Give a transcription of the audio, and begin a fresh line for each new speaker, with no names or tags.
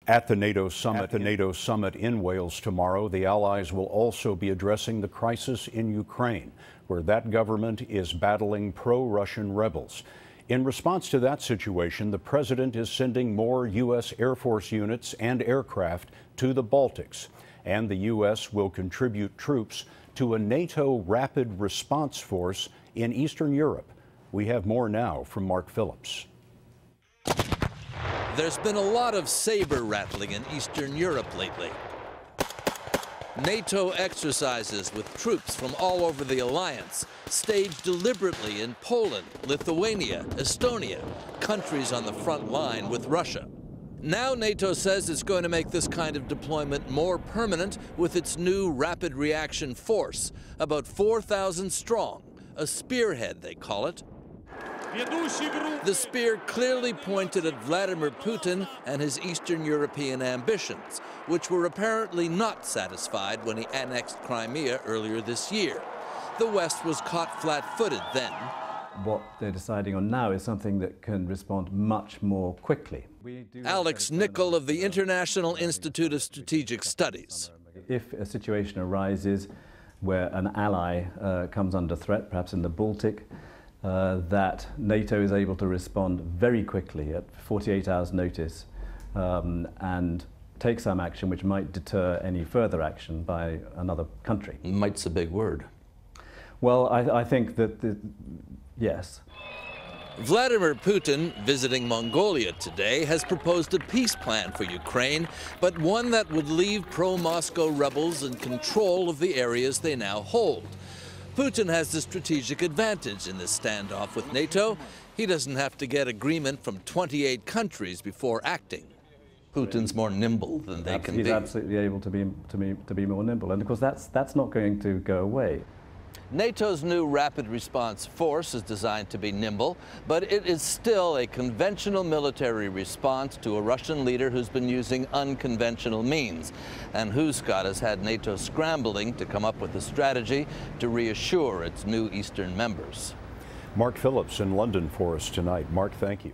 At the NATO summit in Wales tomorrow, the allies will also be addressing the crisis in Ukraine, where that government is battling pro-Russian rebels. In response to that situation, the president is sending more U.S. Air Force units and aircraft to the Baltics, and the U.S. will contribute troops to a NATO rapid response force in Eastern Europe. We have more now from Mark Phillips.
There's been a lot of saber rattling in Eastern Europe lately. NATO exercises with troops from all over the alliance, staged deliberately in Poland, Lithuania, Estonia, countries on the front line with Russia. Now NATO says it's going to make this kind of deployment more permanent with its new rapid reaction force, about 4,000 strong, a spearhead they call it. The spear clearly pointed at Vladimir Putin and his Eastern European ambitions, which were apparently not satisfied when he annexed Crimea earlier this year. The West was caught flat-footed then.
What they're deciding on now is something that can respond much more quickly.
Alex Nichol of the International Institute of Strategic Studies.
If a situation arises where an ally comes under threat, perhaps in the Baltic, that NATO is able to respond very quickly at 48 hours notice and take some action which might deter any further action by another country.
Might's a big word.
Well, I think that, yes.
Vladimir Putin, visiting Mongolia today, has proposed a peace plan for Ukraine, but one that would leave pro-Moscow rebels in control of the areas they now hold. Putin has the strategic advantage in this standoff with NATO. He doesn't have to get agreement from 28 countries before acting. Putin's more nimble than they can be.
He's absolutely able to be more nimble, and of course that's not going to go away.
NATO's new rapid response force is designed to be nimble, but it is still a conventional military response to a Russian leader who's been using unconventional means, and who, Scott, has had NATO scrambling to come up with a strategy to reassure its new Eastern members.
Mark Phillips in London for us tonight. Mark, thank you.